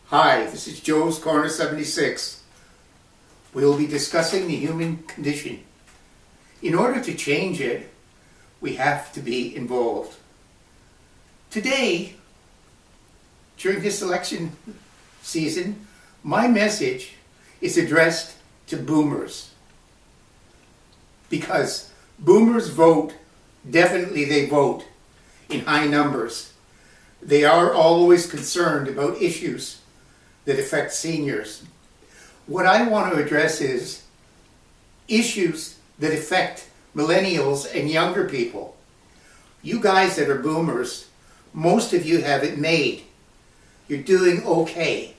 Hi, this is Joe's Corner 76. We will be discussing the human condition. In order to change it, we have to be involved. Today, during this election season, my message is addressed to boomers. Because boomers vote, definitely they vote in high numbers. They are always concerned about issues that affect seniors. What I want to address is issues that affect millennials and younger people. You guys that are boomers, most of you have it made. You're doing okay.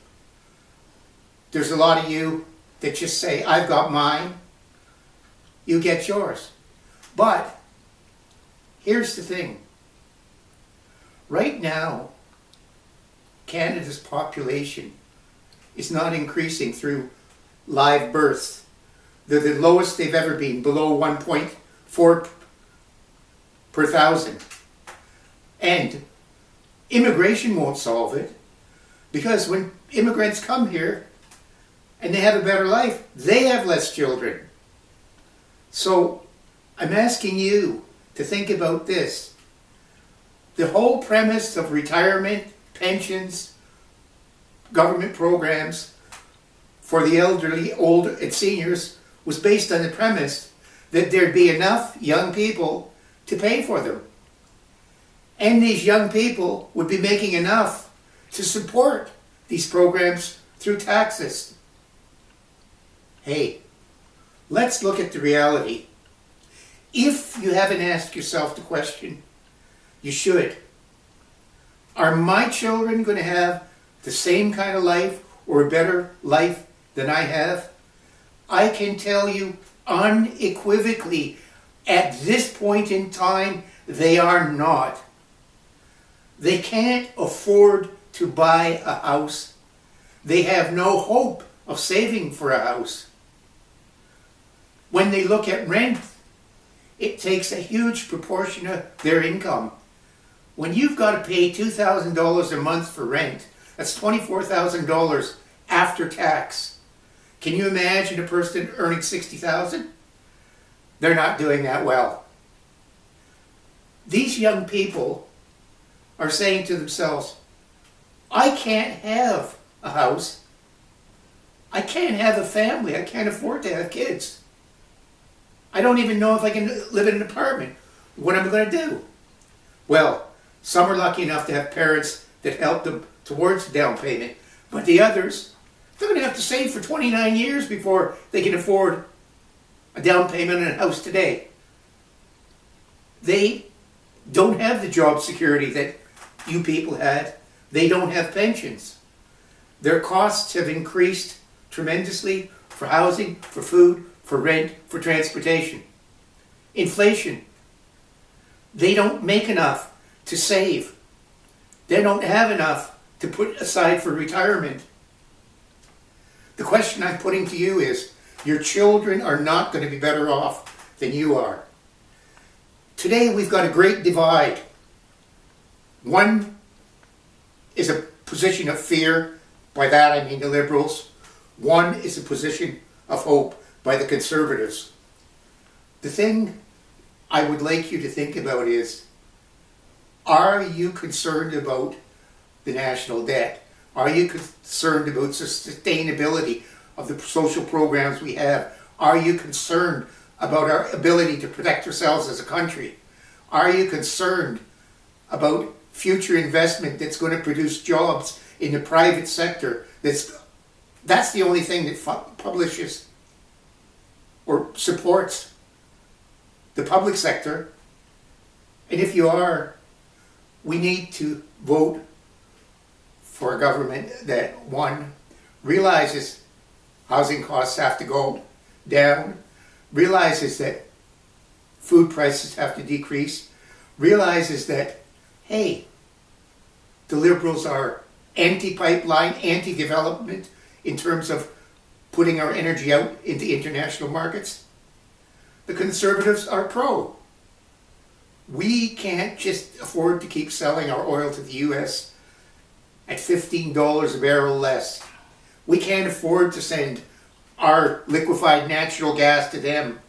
There's a lot of you that just say, I've got mine, you get yours. But here's the thing. Right now, Canada's population is not increasing through live births. They're the lowest they've ever been, below 1.4 per thousand. And immigration won't solve it, because when immigrants come here and they have a better life, they have less children. So I'm asking you to think about this. The whole premise of retirement, pensions, government programs for the elderly, old and seniors was based on the premise that there'd be enough young people to pay for them. And these young people would be making enough to support these programs through taxes. Hey, let's look at the reality. If you haven't asked yourself the question, you should. Are my children going to have the same kind of life or a better life than I have? I can tell you unequivocally, at this point in time, they are not. They can't afford to buy a house. They have no hope of saving for a house. When they look at rent, it takes a huge proportion of their income. When you've got to pay $2,000 a month for rent, that's $24,000 after tax. Can you imagine a person earning $60,000? They're not doing that well. These young people are saying to themselves, I can't have a house. I can't have a family. I can't afford to have kids. I don't even know if I can live in an apartment. What am I going to do? Well, some are lucky enough to have parents that help them towards the down payment, but the others, they're going to have to save for 29 years before they can afford a down payment on a house today. They don't have the job security that you people had. They don't have pensions. Their costs have increased tremendously for housing, for food, for rent, for transportation. Inflation. They don't make enough to save. They don't have enough to put aside for retirement. The question I'm putting to you is, your children are not going to be better off than you are. Today we've got a great divide. One is a position of fear. By that I mean the Liberals. One is a position of hope by the Conservatives. The thing I would like you to think about is, are you concerned about the national debt? Are you concerned about the sustainability of the social programs we have? Are you concerned about our ability to protect ourselves as a country? Are you concerned about future investment that's going to produce jobs in the private sector? That's the only thing that publishes or supports the public sector. And if you are, we need to vote for a government that, one, realizes housing costs have to go down, realizes that food prices have to decrease, realizes that, hey, the Liberals are anti-pipeline, anti-development in terms of putting our energy out into international markets. The Conservatives are pro. We can't just afford to keep selling our oil to the US at $15 a barrel less. We can't afford to send our liquefied natural gas to them.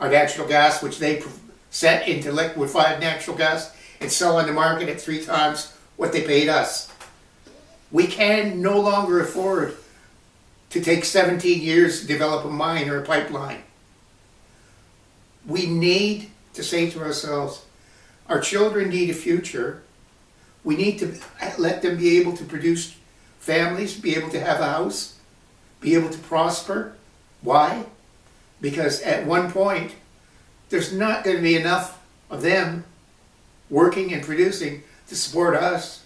Our natural gas, which they set into liquefied natural gas and sell on the market at 3 times what they paid us. We can no longer afford to take 17 years to develop a mine or a pipeline. We need to say to ourselves, our children need a future. We need to let them be able to produce families, be able to have a house, be able to prosper. Why? Because at one point, there's not going to be enough of them working and producing to support us.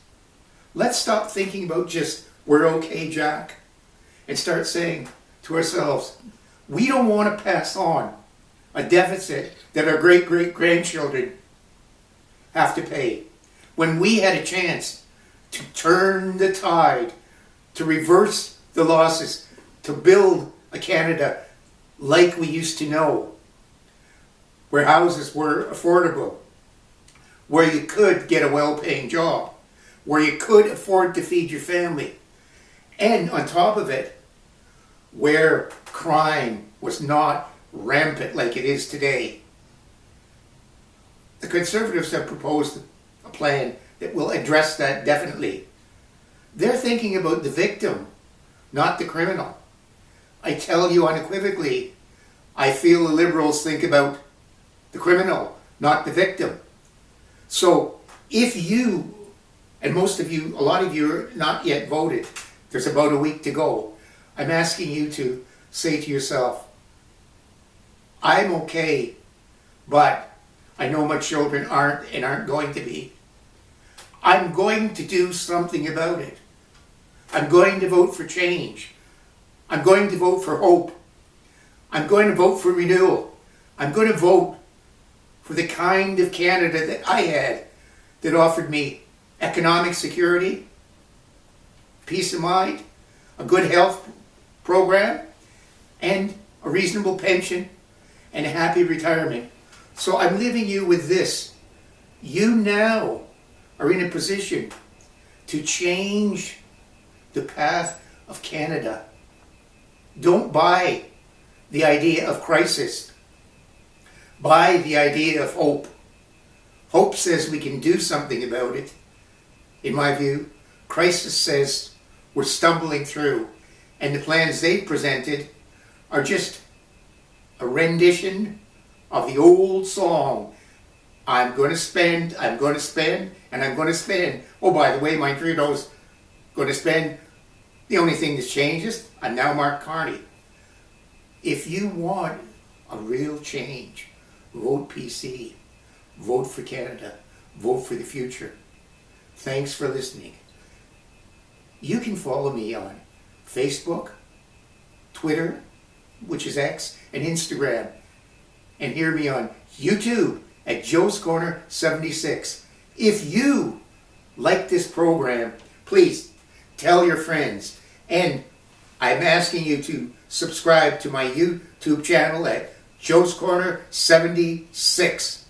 Let's stop thinking about just, we're okay, Jack, and start saying to ourselves, we don't want to pass on a deficit that our great-great-grandchildren have to pay. When we had a chance to turn the tide, to reverse the losses, to build a Canada like we used to know, where houses were affordable, where you could get a well-paying job, where you could afford to feed your family, and on top of it, where crime was not rampant like it is today. The Conservatives have proposed a plan that will address that definitely. They're thinking about the victim, not the criminal. I tell you unequivocally, I feel the Liberals think about the criminal, not the victim. So if you, and most of you, a lot of you are not yet voted, there's about a week to go, I'm asking you to say to yourself, I'm okay, but I know my children aren't and aren't going to be. I'm going to do something about it. I'm going to vote for change. I'm going to vote for hope. I'm going to vote for renewal. I'm going to vote for the kind of Canada that I had that offered me economic security, peace of mind, a good health program, and a reasonable pension, and a happy retirement. So I'm leaving you with this. You now are in a position to change the path of Canada. Don't buy the idea of crisis. Buy the idea of hope. Hope says we can do something about it. In my view, crisis says we're stumbling through, and the plans they've presented are just a rendition of the old song, I'm going to spend, and I'm going to spend. Oh, by the way, my Trudeau's going to spend. The only thing that's changed is I'm now Mark Carney. If you want a real change, vote PC. Vote for Canada. Vote for the future. Thanks for listening. You can follow me on Facebook, Twitter, which is X, and Instagram. And hear me on YouTube at Joe's Corner 76. If you like this program, please tell your friends. And I'm asking you to subscribe to my YouTube channel at Joe's Corner 76.